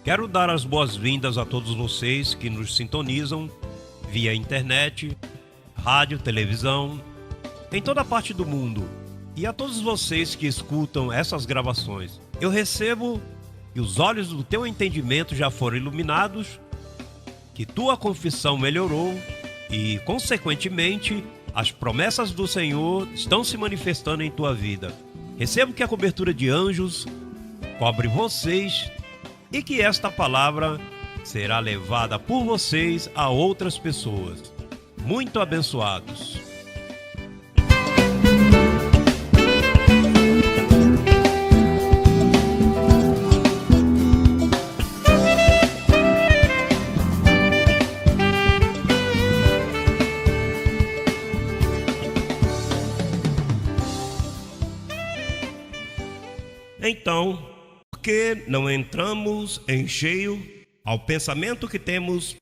Quero dar as boas-vindas a todos vocês que nos sintonizam via internet, rádio, televisão, em toda parte do mundo, e a todos vocês que escutam essas gravações. Eu recebo que os olhos do teu entendimento já foram iluminados, que tua confissão melhorou e, consequentemente, as promessas do Senhor estão se manifestando em tua vida. Recebo que a cobertura de anjos cobre vocês e que esta palavra será levada por vocês a outras pessoas. Muito abençoados. Então, por que não entramos em cheio ao pensamento que temos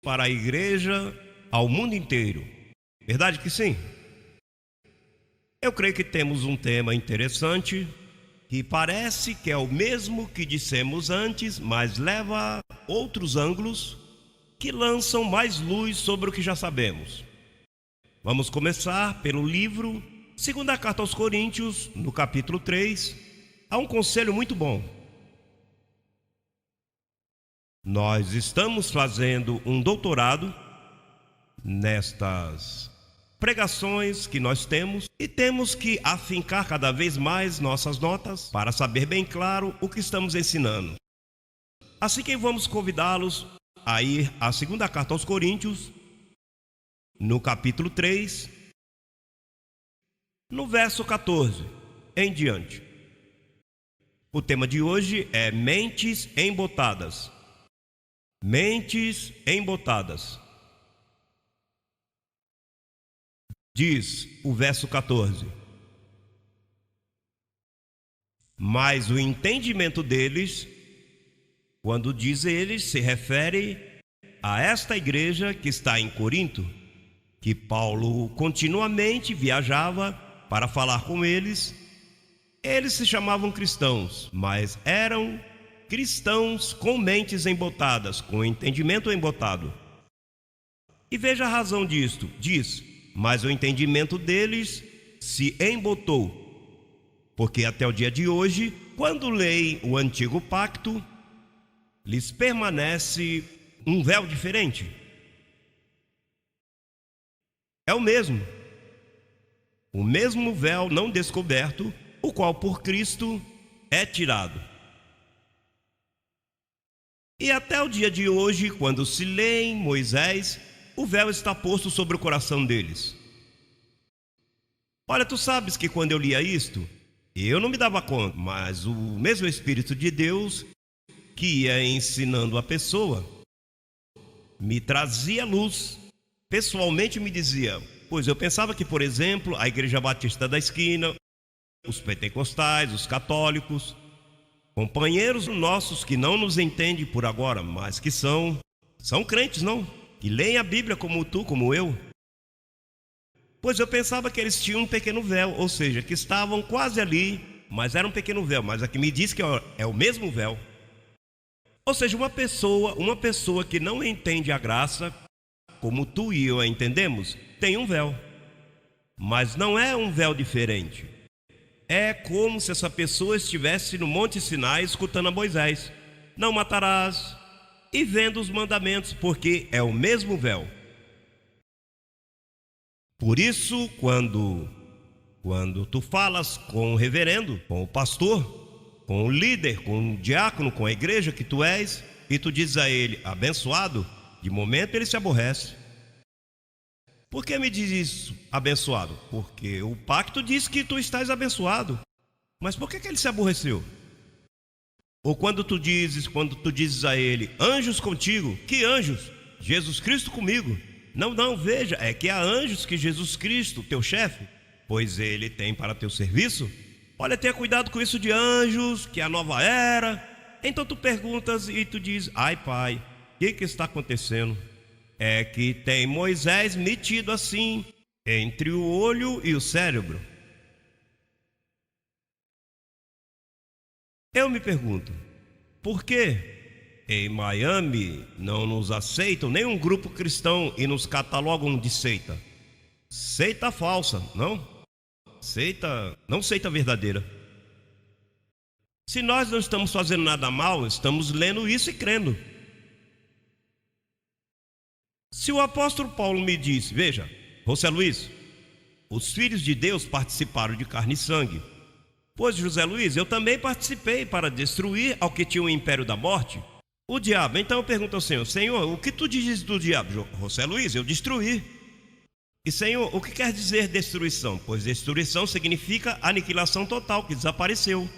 para a igreja, ao mundo inteiro? Verdade que sim? Eu creio que temos um tema interessante, que parece que é o mesmo que dissemos antes, mas leva outros ângulos que lançam mais luz sobre o que já sabemos. Vamos começar pelo livro, segunda carta aos Coríntios, no capítulo 3, há um conselho muito bom. Nós estamos fazendo um doutorado nestas pregações que nós temos e temos que afincar cada vez mais nossas notas para saber bem claro o que estamos ensinando. Assim que vamos convidá-los a ir à segunda carta aos Coríntios, no capítulo 3, no verso 14 em diante. O tema de hoje é mentes embotadas. Mentes embotadas. Diz o verso 14: mas o entendimento deles, quando diz eles, se refere a esta igreja que está em Corinto, que Paulo continuamente viajava para falar com eles. Eles se chamavam cristãos, mas eram cristãos com mentes embotadas, com entendimento embotado. E veja a razão disto. Diz: mas o entendimento deles se embotou, porque até o dia de hoje, quando leem o antigo pacto, lhes permanece um véu diferente. É o mesmo véu não descoberto, o qual por Cristo é tirado. E até o dia de hoje, quando se lê em Moisés, o véu está posto sobre o coração deles. Olha, tu sabes que quando eu lia isto, eu não me dava conta, mas o mesmo Espírito de Deus que ia ensinando a pessoa me trazia luz. Pessoalmente me dizia, pois eu pensava que, por exemplo, a Igreja Batista da Esquina, os pentecostais, os católicos, companheiros nossos que não nos entendem por agora, mas que são crentes, não? Que leem a Bíblia como tu, como eu. Pois eu pensava que eles tinham um pequeno véu, ou seja, que estavam quase ali, mas era um pequeno véu. Mas aqui me diz que é o mesmo véu. Ou seja, uma pessoa que não entende a graça, como tu e eu a entendemos, tem um véu. Mas não é um véu diferente. É como se essa pessoa estivesse no Monte Sinai escutando a Moisés: não matarás, e vendo os mandamentos, porque é o mesmo véu. Por isso, quando tu falas com o reverendo, com o pastor, com o líder, com o diácono, com a igreja que tu és, e tu dizes a ele abençoado, de momento ele se aborrece. Por que me diz isso, abençoado? Porque o pacto diz que tu estás abençoado. Mas por que ele se aborreceu? Ou quando tu dizes a ele, anjos contigo, que anjos? Jesus Cristo comigo. Não, veja, é que há anjos que Jesus Cristo, teu chefe, pois ele tem para teu serviço. Olha, tenha cuidado com isso de anjos, que é a nova era. Então tu perguntas e tu diz, ai pai, o que está acontecendo? É que tem Moisés metido assim, entre o olho e o cérebro. Eu me pergunto, por quê? Em Miami não nos aceitam nenhum grupo cristão e nos catalogam de seita. Seita falsa, não? Seita verdadeira. Se nós não estamos fazendo nada mal, estamos lendo isso e crendo. Se o apóstolo Paulo me disse, veja, José Luiz, os filhos de Deus participaram de carne e sangue. Pois, José Luiz, eu também participei para destruir ao que tinha o império da morte, o diabo. Então eu pergunto ao Senhor, Senhor, o que tu dizes do diabo? José Luiz, eu destruí. E Senhor, o que quer dizer destruição? Pois destruição significa aniquilação total, que desapareceu.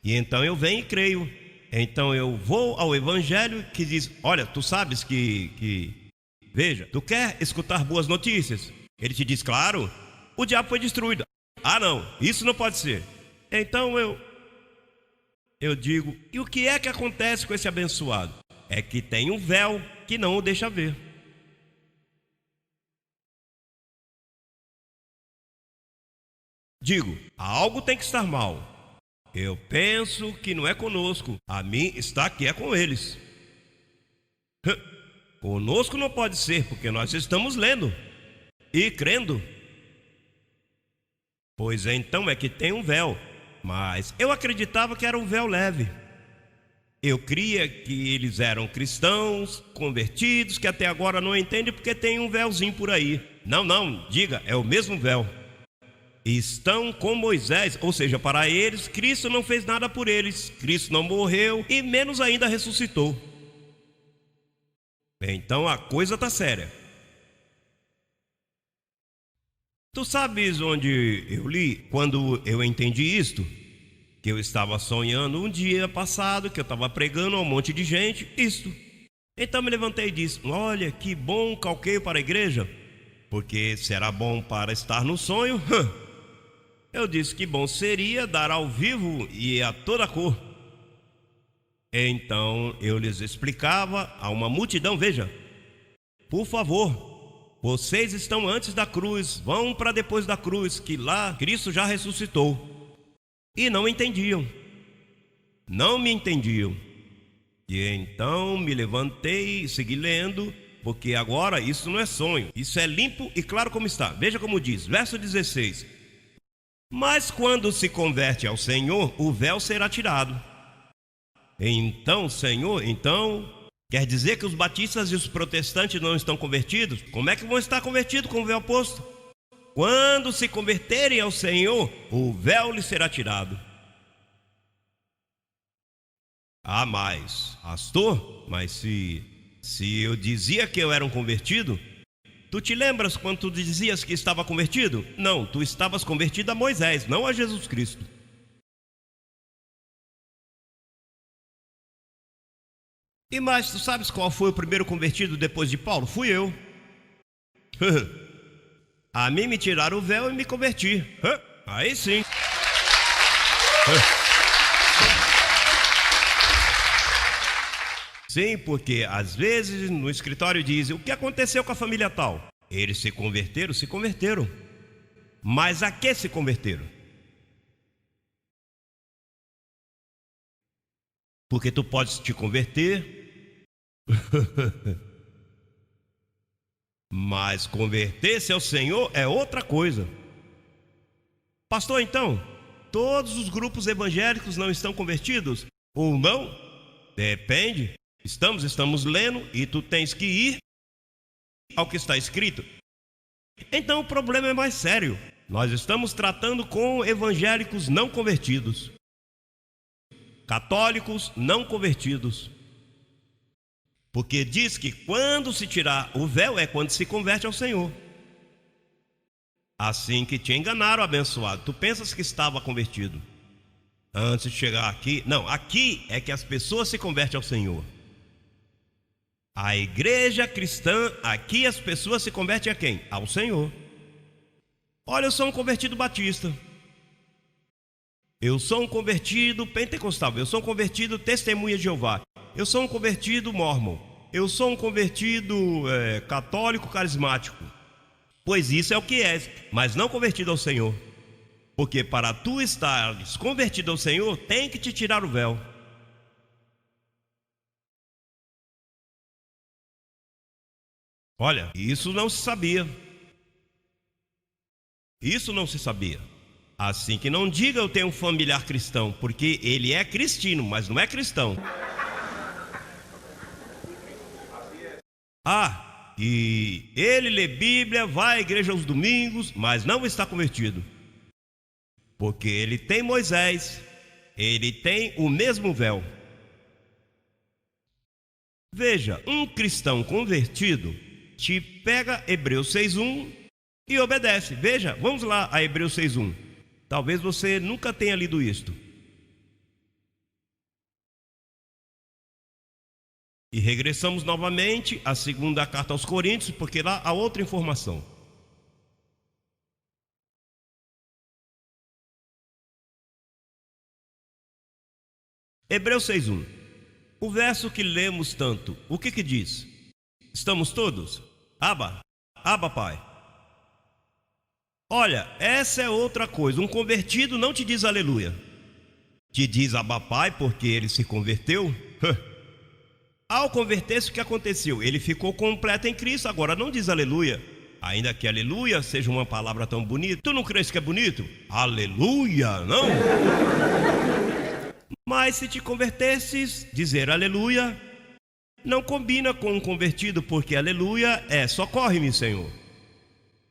E então eu venho e creio. Então eu vou ao evangelho que diz, olha, tu sabes veja, tu quer escutar boas notícias? Ele te diz, claro, o diabo foi destruído. Ah não, isso não pode ser. Então eu digo, e o que é que acontece com esse abençoado? É que tem um véu que não o deixa ver. Digo, algo tem que estar mal. Eu penso que não é conosco, a mim está que é com eles. Conosco não pode ser, porque nós estamos lendo e crendo. Pois então é que tem um véu, mas eu acreditava que era um véu leve. Eu cria que eles eram cristãos, convertidos, que até agora não entendem porque tem um véuzinho por aí. Não, diga, é o mesmo véu. Estão com Moisés, ou seja, para eles, Cristo não fez nada por eles. Cristo não morreu e menos ainda ressuscitou. Então a coisa está séria. Tu sabes onde eu li, quando eu entendi isto? Que eu estava sonhando um dia passado, que eu estava pregando a um monte de gente, isto. Então me levantei e disse, olha, que bom calqueio para a igreja, porque será bom para estar no sonho. Eu disse que bom seria dar ao vivo e a toda cor. Então eu lhes explicava a uma multidão, veja, por favor, vocês estão antes da cruz, vão para depois da cruz, que lá Cristo já ressuscitou. E não entendiam, não me entendiam. E então me levantei e segui lendo, porque agora isso não é sonho, isso é limpo e claro como está. Veja como diz, verso 16. Mas quando se converte ao Senhor, o véu será tirado. Então, Senhor, quer dizer que os batistas e os protestantes não estão convertidos? Como é que vão estar convertidos com o véu posto? Quando se converterem ao Senhor, o véu lhes será tirado. Ah, mas, pastor, se eu dizia que eu era um convertido, tu te lembras quando tu dizias que estava convertido? Não, tu estavas convertido a Moisés, não a Jesus Cristo. E mais, tu sabes qual foi o primeiro convertido depois de Paulo? Fui eu. A mim me tiraram o véu e me converti. Aí sim. Sim, porque às vezes no escritório dizem, o que aconteceu com a família tal? Eles se converteram. Mas a que se converteram? Porque tu podes te converter, mas converter-se ao Senhor é outra coisa. Pastor, então, todos os grupos evangélicos não estão convertidos? Ou não? Depende. Estamos lendo e tu tens que ir ao que está escrito. Então o problema é mais sério. Nós estamos tratando com evangélicos não convertidos, católicos não convertidos. Porque diz que quando se tirar o véu é quando se converte ao Senhor. Assim que te enganaram, abençoado. Tu pensas que estava convertido antes de chegar aqui? Não, aqui é que as pessoas se convertem ao Senhor. A igreja cristã, aqui as pessoas se convertem a quem? Ao Senhor. Olha, eu sou um convertido batista. Eu sou um convertido pentecostal. Eu sou um convertido testemunha de Jeová. Eu sou um convertido mórmon. Eu sou um convertido católico carismático. Pois isso é o que és, mas não convertido ao Senhor. Porque para tu estares convertido ao Senhor, tem que te tirar o véu. Olha, isso não se sabia. Isso não se sabia. Assim que não diga eu tenho um familiar cristão, porque ele é cristino, mas não é cristão. Ah, e ele lê Bíblia, vai à igreja aos domingos, mas não está convertido. Porque ele tem Moisés, ele tem o mesmo véu. Veja, um cristão convertido te pega Hebreus 6:1 e obedece. Veja, vamos lá a Hebreus 6:1. Talvez você nunca tenha lido isto. E regressamos novamente à segunda carta aos Coríntios, porque lá há outra informação. Hebreus 6:1. O verso que lemos tanto, o que diz? Estamos todos? Abba, Pai. Olha, essa é outra coisa. Um convertido não te diz aleluia. Te diz Abba, Pai, porque ele se converteu. Ao converter-se, o que aconteceu? Ele ficou completo em Cristo, agora não diz aleluia. Ainda que aleluia seja uma palavra tão bonita. Tu não crês que é bonito? Aleluia, não? Mas se te convertesses, dizer aleluia não combina com um convertido, porque aleluia é socorre-me, Senhor.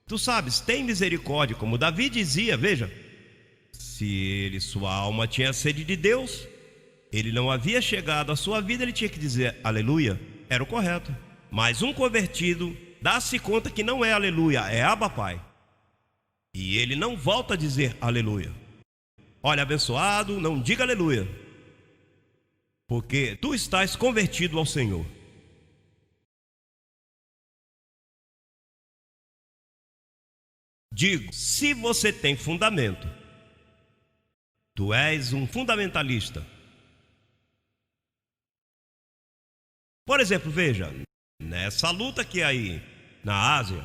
Tu sabes, tem misericórdia, como Davi dizia, veja. Se sua alma tinha sede de Deus, ele não havia chegado à sua vida, ele tinha que dizer aleluia, era o correto. Mas um convertido dá-se conta que não é aleluia, é Abba, Pai. E ele não volta a dizer aleluia. Olha, abençoado, não diga aleluia, porque tu estás convertido ao Senhor. Digo, se você tem fundamento, tu és um fundamentalista. Por exemplo, veja, nessa luta que aí na Ásia,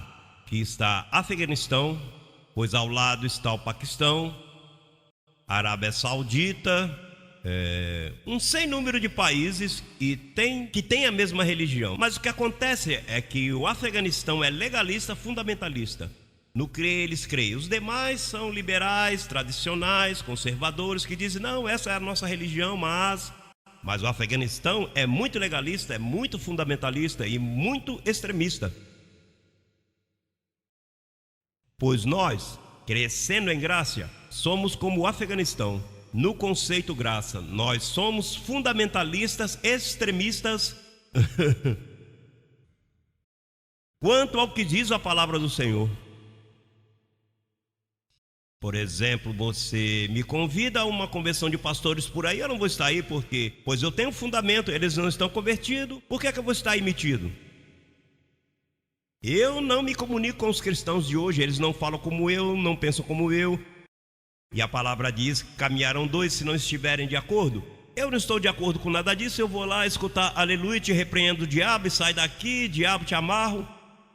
que está Afeganistão, pois ao lado está o Paquistão, Arábia Saudita, um sem número de países que tem a mesma religião. Mas o que acontece é que o Afeganistão é legalista, fundamentalista. No crer, eles creem. Os demais são liberais, tradicionais, conservadores, que dizem, não, essa é a nossa religião, mas o Afeganistão é muito legalista, é muito fundamentalista e muito extremista. Pois nós, crescendo em graça, somos como o Afeganistão. No conceito graça, nós somos fundamentalistas, extremistas. Quanto ao que diz a palavra do Senhor. Por exemplo, você me convida a uma convenção de pastores por aí, eu não vou estar aí pois eu tenho fundamento, eles não estão convertidos, por que eu vou estar aí metido? Eu não me comunico com os cristãos de hoje, eles não falam como eu, não pensam como eu. E a palavra diz que caminharão dois se não estiverem de acordo. Eu não estou de acordo com nada disso, eu vou lá escutar aleluia, te repreendo o diabo, e sai daqui, diabo te amarro,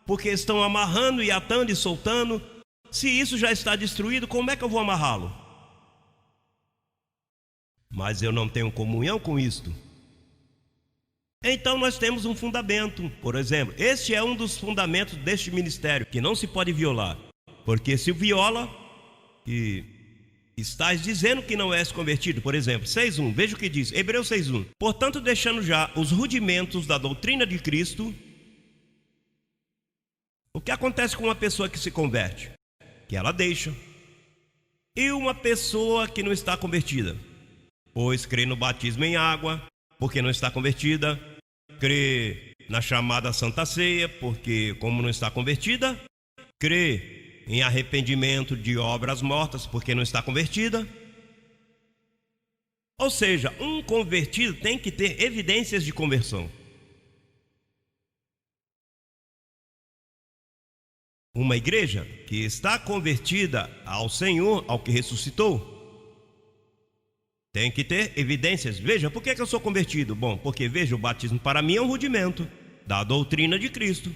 porque estão amarrando e atando e soltando. Se isso já está destruído, como é que eu vou amarrá-lo? Mas eu não tenho comunhão com isto. Então nós temos um fundamento. Por exemplo, este é um dos fundamentos deste ministério, que não se pode violar. Porque se viola, e estás dizendo que não és convertido. Por exemplo, 6:1, veja o que diz, Hebreus 6:1. Portanto, deixando já os rudimentos da doutrina de Cristo. O que acontece com uma pessoa que se converte? Que ela deixa. E uma pessoa que não está convertida? Pois crê no batismo em água, porque não está convertida. Crê na chamada Santa Ceia, porque como não está convertida. Crê em arrependimento de obras mortas, porque não está convertida. Ou seja, um convertido tem que ter evidências de conversão. Uma igreja que está convertida ao Senhor, ao que ressuscitou, tem que ter evidências. Veja, por que eu sou convertido? Bom, porque veja, o batismo para mim é um rudimento da doutrina de Cristo.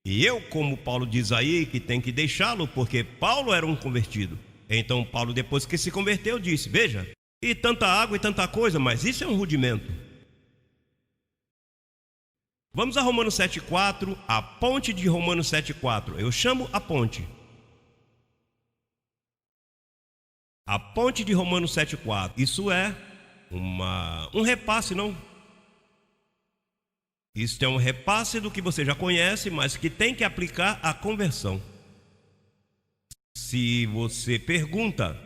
E eu, como Paulo diz aí, que tem que deixá-lo, porque Paulo era um convertido. Então Paulo, depois que se converteu, disse, veja, e tanta água e tanta coisa, mas isso é um rudimento. Vamos a Romanos 7,4, a ponte de Romanos 7,4. Eu chamo a ponte. A ponte de Romanos 7,4. Isso é um repasse, não? Isso é um repasse do que você já conhece, mas que tem que aplicar a conversão. Se você pergunta,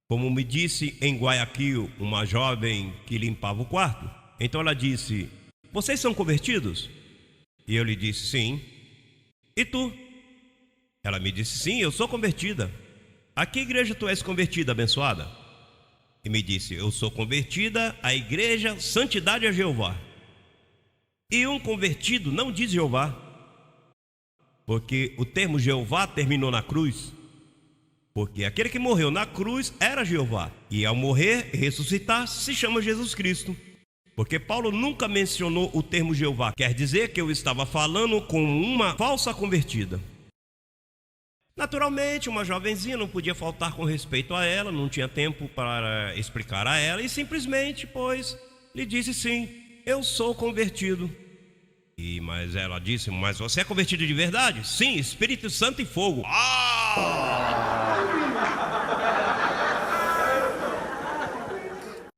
como me disse em Guayaquil uma jovem que limpava o quarto, então ela disse: vocês são convertidos? E eu lhe disse: sim. E tu? Ela me disse: sim, eu sou convertida. A que igreja tu és convertida, abençoada? E me disse: eu sou convertida à igreja Santidade a Jeová. E um convertido não diz Jeová, porque o termo Jeová terminou na cruz. Porque aquele que morreu na cruz era Jeová, e ao morrer e ressuscitar se chama Jesus Cristo. Porque Paulo nunca mencionou o termo Jeová. Quer dizer que eu estava falando com uma falsa convertida. Naturalmente, uma jovenzinha não podia faltar com respeito a ela, não tinha tempo para explicar a ela, e simplesmente, pois, lhe disse: sim, eu sou convertido. Mas ela disse: mas você é convertido de verdade? Sim, Espírito Santo e fogo.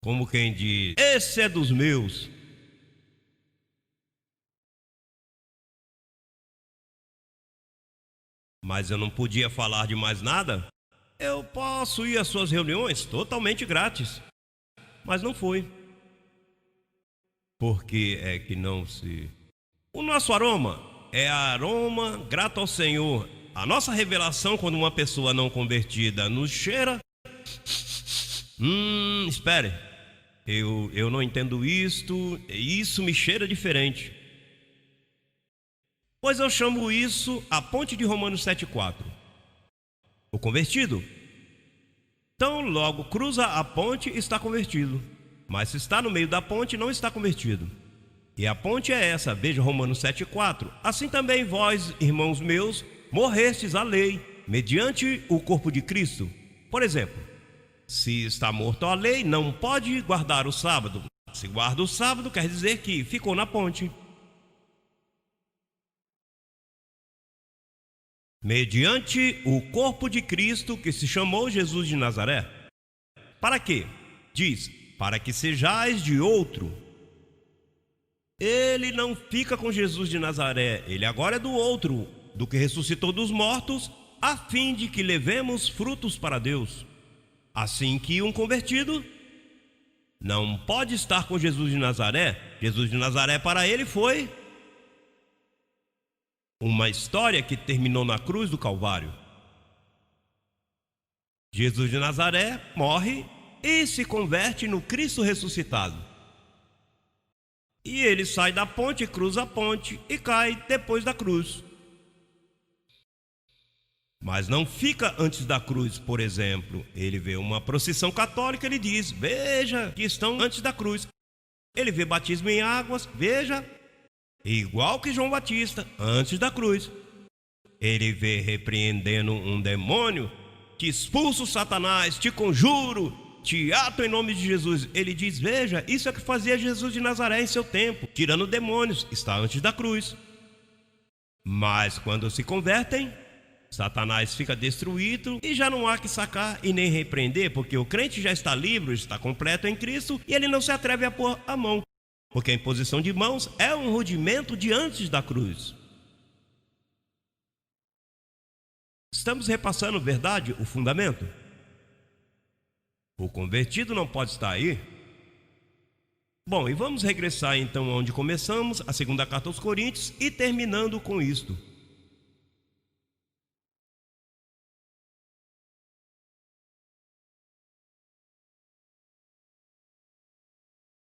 Como quem diz: esse é dos meus. Mas eu não podia falar de mais nada. Eu posso ir às suas reuniões totalmente grátis. Mas não fui. Porque é que não se... O nosso aroma é aroma grato ao Senhor. A nossa revelação, quando uma pessoa não convertida nos cheira... espere. Eu não entendo isto. Isso me cheira diferente. Pois eu chamo isso a ponte de Romanos 7,4. O convertido. Então logo cruza a ponte e está convertido. Mas se está no meio da ponte, não está convertido. E a ponte é essa, veja Romanos 7,4. Assim também vós, irmãos meus, morrestes à lei, mediante o corpo de Cristo. Por exemplo, se está morto à lei, não pode guardar o sábado. Se guarda o sábado, quer dizer que ficou na ponte. Mediante o corpo de Cristo, que se chamou Jesus de Nazaré. Para quê? Diz: para que sejais de outro. Ele não fica com Jesus de Nazaré, ele agora é do outro, do que ressuscitou dos mortos, a fim de que levemos frutos para Deus. Assim que um convertido não pode estar com Jesus de Nazaré. Jesus de Nazaré para ele foi uma história que terminou na cruz do Calvário. Jesus de Nazaré morre e se converte no Cristo ressuscitado. E ele sai da ponte, cruza a ponte e cai depois da cruz. Mas não fica antes da cruz, por exemplo. Ele vê uma procissão católica, ele diz: veja que estão antes da cruz. Ele vê batismo em águas, veja, igual que João Batista, antes da cruz. Ele vê repreendendo um demônio: te expulso, Satanás, te conjuro, te ato em nome de Jesus. Ele diz: veja, isso é o que fazia Jesus de Nazaré em seu tempo, tirando demônios, está antes da cruz. Mas quando se convertem, Satanás fica destruído e já não há que sacar e nem repreender, porque o crente já está livre, está completo em Cristo, e ele não se atreve a pôr a mão, porque a imposição de mãos é um rudimento de antes da cruz. Estamos repassando, verdade, o fundamento? O convertido não pode estar aí. Bom, e vamos regressar então onde começamos, a segunda carta aos Coríntios, e terminando com isto.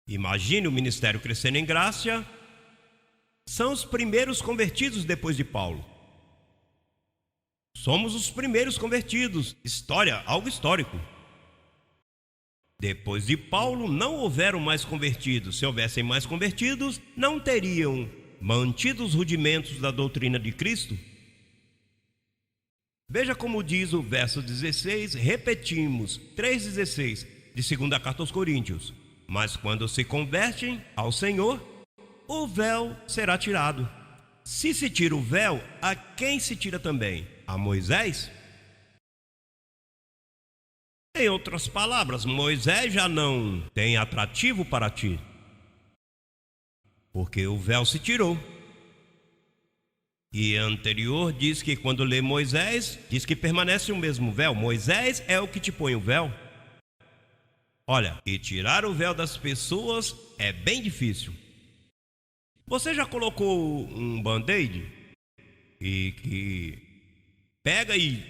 Imagine o ministério crescendo em graça. São os primeiros convertidos depois de Paulo. Somos os primeiros convertidos. História, algo histórico. Depois de Paulo não houveram mais convertidos. Se houvessem mais convertidos, não teriam mantido os rudimentos da doutrina de Cristo. Veja como diz o verso 16, repetimos, 3,16, de segunda carta aos Coríntios. Mas quando se convertem ao Senhor, o véu será tirado. Se se tira o véu, a quem se tira também? A Moisés? Em outras palavras, Moisés já não tem atrativo para ti, porque o véu se tirou. E anterior diz que quando lê Moisés, diz que permanece o mesmo véu. Moisés é o que te põe o véu. Olha, e tirar o véu das pessoas é bem difícil. Você já colocou um band-aid e que pega e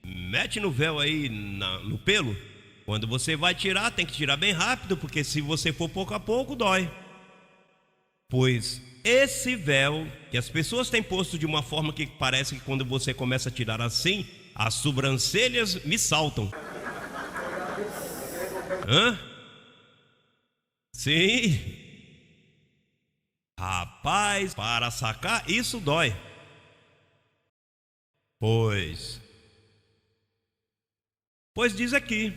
mete no véu aí, no pelo? Quando você vai tirar, tem que tirar bem rápido, porque se você for pouco a pouco, dói. Pois esse véu que as pessoas têm posto de uma forma que parece que quando você começa a tirar assim, as sobrancelhas me saltam. Hã? Sim. Rapaz, para sacar, isso dói. Pois diz aqui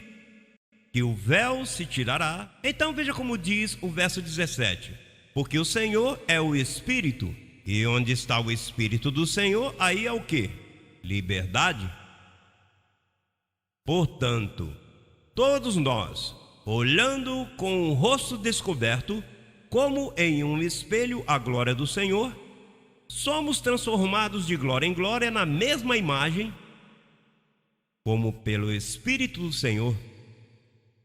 que o véu se tirará. Então veja como diz o verso 17: porque o Senhor é o Espírito, e onde está o Espírito do Senhor, aí é o quê? Liberdade. Portanto, todos nós, olhando com o rosto descoberto, como em um espelho a glória do Senhor, somos transformados de glória em glória na mesma imagem, como pelo Espírito do Senhor.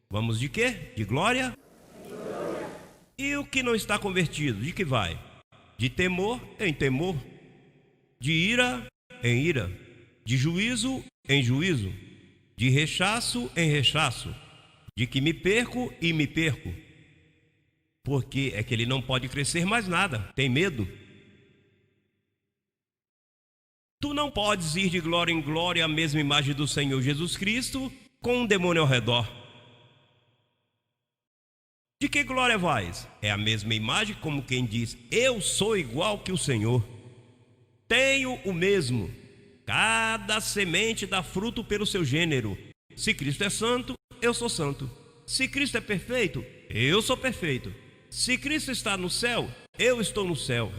Vamos de quê? De glória? E o que não está convertido, de que vai? De temor em temor, de ira em ira, de juízo em juízo, de rechaço em rechaço, de que me perco e me perco. Porque é que ele não pode crescer mais nada, tem medo. Tu não podes ir de glória em glória à mesma imagem do Senhor Jesus Cristo com um demônio ao redor. De que glória vais? É a mesma imagem, como quem diz: eu sou igual que o Senhor. Tenho o mesmo. Cada semente dá fruto pelo seu gênero. Se Cristo é santo, eu sou santo. Se Cristo é perfeito, eu sou perfeito. Se Cristo está no céu, eu estou no céu.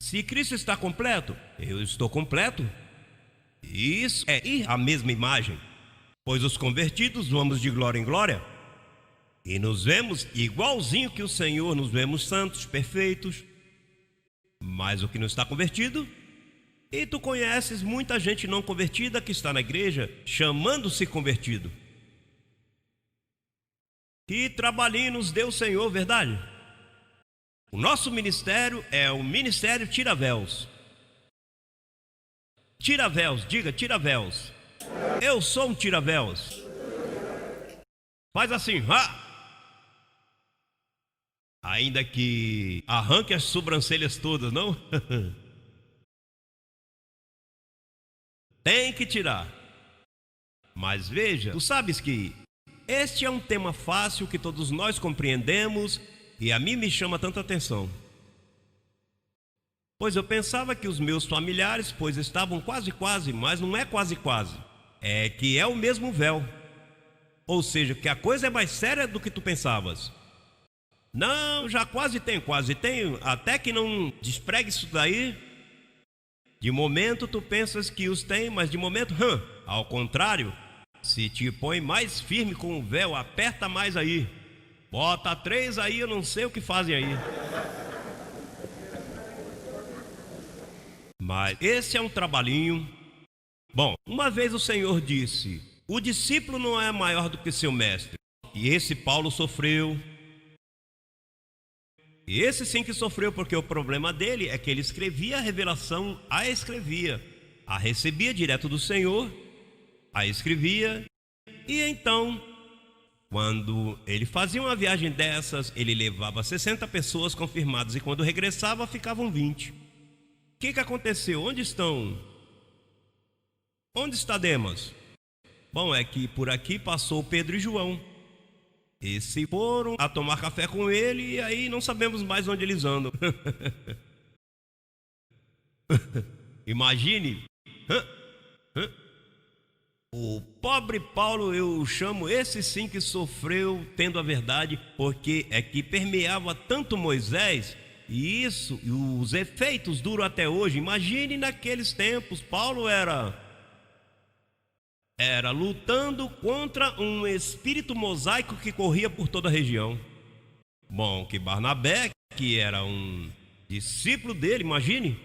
Se Cristo está completo, eu estou completo. Isso é ir à mesma imagem. Pois os convertidos vamos de glória em glória, e nos vemos igualzinho que o Senhor, nos vemos santos, perfeitos. Mas o que não está convertido, e tu conheces muita gente não convertida que está na igreja, chamando-se convertido. Que trabalhinho nos deu o Senhor, verdade? O nosso ministério é o ministério tira-véus. Tira-véus, diga tira-véus. Eu sou um tira-véus. Faz assim, ainda que arranque as sobrancelhas todas, não? Tem que tirar. Mas veja, tu sabes que este é um tema fácil que todos nós compreendemos, e a mim me chama tanta atenção. Pois eu pensava que os meus familiares, pois estavam quase, mas não é quase, é que é o mesmo véu. Ou seja, que a coisa é mais séria do que tu pensavas. Não, já quase tenho, até que não despregue isso daí. De momento tu pensas que os tem, mas de momento, ao contrário, se te põe mais firme com o véu, aperta mais aí. Bota 3 aí, eu não sei o que fazem aí. Mas esse é um trabalhinho. Bom, uma vez o Senhor disse: o discípulo não é maior do que seu mestre. E esse Paulo sofreu. E esse sim que sofreu, porque o problema dele é que ele escrevia a revelação, a escrevia, a recebia direto do Senhor, a escrevia. E então, quando ele fazia uma viagem dessas, ele levava 60 pessoas confirmadas, e quando regressava ficavam 20. O que aconteceu? Onde estão? Onde está Demas? Bom, é que por aqui passou Pedro e João. Esses foram a tomar café com ele, e aí não sabemos mais onde eles andam. Imagine. O pobre Paulo, eu chamo esse sim que sofreu tendo a verdade, porque é que permeava tanto Moisés, e isso, e os efeitos duram até hoje. Imagine naqueles tempos, Paulo era lutando contra um espírito mosaico que corria por toda a região. Bom, que Barnabé, que era um discípulo dele, imagine,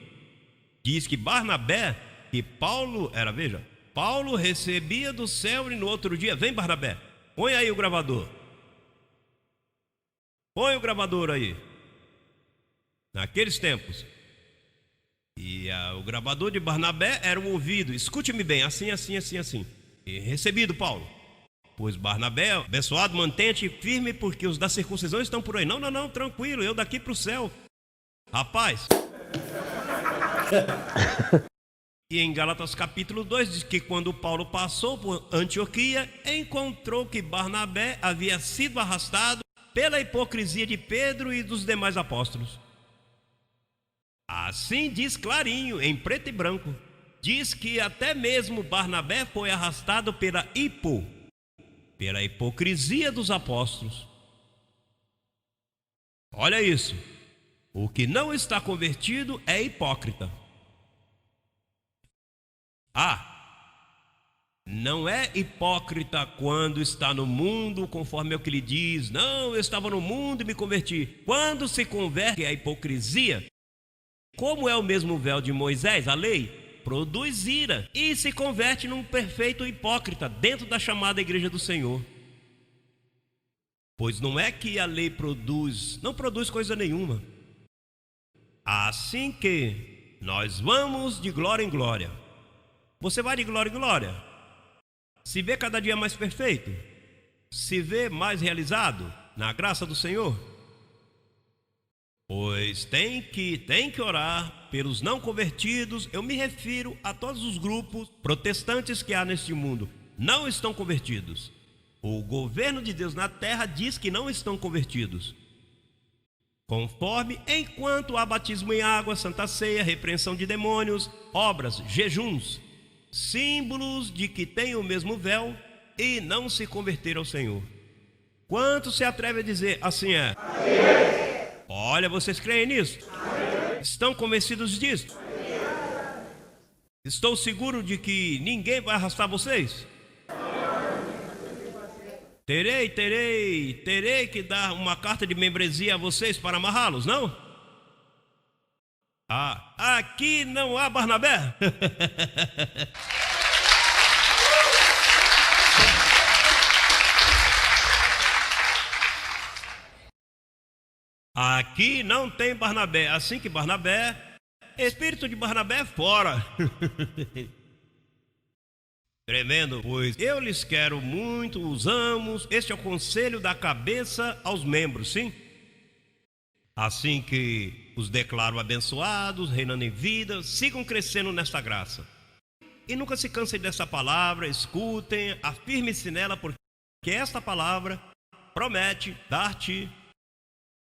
diz que Barnabé, que Paulo era, veja, Paulo recebia do céu e no outro dia, vem Barnabé, põe aí o gravador. Põe o gravador aí. Naqueles tempos. E o gravador de Barnabé era o ouvido. Escute-me bem, assim, assim, assim, assim. E recebido, Paulo. Pois Barnabé, abençoado, mantente firme, porque os da circuncisão estão por aí. Não, não, não, tranquilo, eu daqui para o céu. Rapaz. E em Gálatas capítulo 2 diz que quando Paulo passou por Antioquia, encontrou que Barnabé havia sido arrastado pela hipocrisia de Pedro e dos demais apóstolos. Assim diz clarinho, em preto e branco. Diz que até mesmo Barnabé foi arrastado pela hipocrisia dos apóstolos. Olha isso. O que não está convertido é hipócrita. Não é hipócrita quando está no mundo, conforme é o que ele diz. Não, eu estava no mundo e me converti. Quando se converte a hipocrisia, como é o mesmo véu de Moisés, a lei, produz ira e se converte num perfeito hipócrita dentro da chamada igreja do Senhor. Pois não é que a lei não produz coisa nenhuma. Assim que nós vamos de glória em glória. Você vai de glória em glória. Se vê cada dia mais perfeito. Se vê mais realizado na graça do Senhor. Pois tem que orar pelos não convertidos. Eu me refiro a todos os grupos protestantes que há neste mundo. Não estão convertidos. O governo de Deus na terra diz que não estão convertidos. Conforme, enquanto há batismo em água, santa ceia, repreensão de demônios, obras, jejuns, símbolos de que têm o mesmo véu e não se converteram ao Senhor. Quantos se atrevem a dizer assim é? Amém. Olha, vocês creem nisso? Amém. Estão convencidos disso? Amém. Estou seguro de que ninguém vai arrastar vocês? Terei que dar uma carta de membresia a vocês para amarrá-los, não? Aqui não há Barnabé. Aqui não tem Barnabé. Assim que Barnabé, espírito de Barnabé fora. Tremendo, pois eu lhes quero muito, os amo. Este é o conselho da cabeça aos membros, sim? Assim que os declaro abençoados, reinando em vida, sigam crescendo nesta graça. E nunca se cansem dessa palavra, escutem, afirme-se nela, porque esta palavra promete dar-te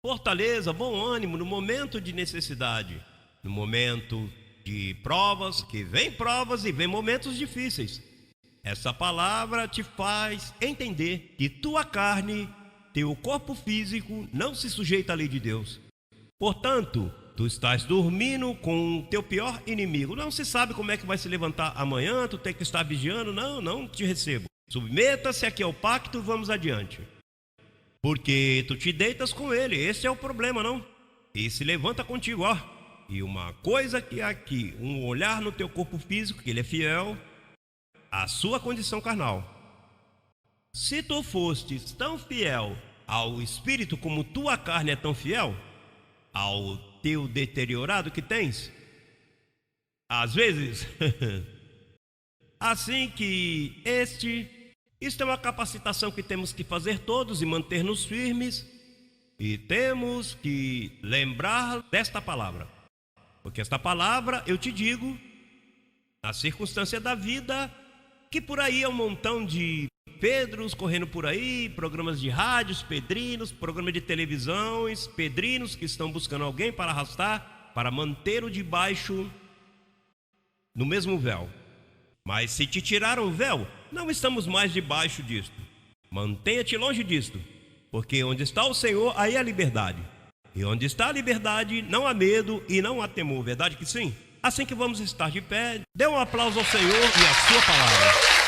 fortaleza, bom ânimo no momento de necessidade, no momento de provas, que vem provas e vem momentos difíceis. Essa palavra te faz entender que tua carne, teu corpo físico, não se sujeita à lei de Deus. Portanto, tu estás dormindo com o teu pior inimigo. Não se sabe como é que vai se levantar amanhã, tu tem que estar vigiando. Não te recebo. Submeta-se aqui ao pacto, vamos adiante. Porque tu te deitas com ele, esse é o problema, não? E se levanta contigo, ó. E uma coisa que aqui, um olhar no teu corpo físico, que ele é fiel à sua condição carnal. Se tu fostes tão fiel ao espírito como tua carne é tão fiel ao teu deteriorado que tens, às vezes, assim que isto é uma capacitação que temos que fazer todos e manter-nos firmes, e temos que lembrar desta palavra, porque esta palavra, eu te digo, na circunstância da vida, que por aí é um montão de Pedros correndo por aí, programas de rádios, pedrinos, programas de televisões, pedrinos que estão buscando alguém para arrastar, para manter-o debaixo no mesmo véu. Mas se te tiraram o véu, não estamos mais debaixo disto. Mantenha-te longe disto, porque onde está o Senhor, aí há liberdade. E onde está a liberdade, não há medo e não há temor, verdade que sim? Assim que vamos estar de pé, dê um aplauso ao Senhor e à sua palavra.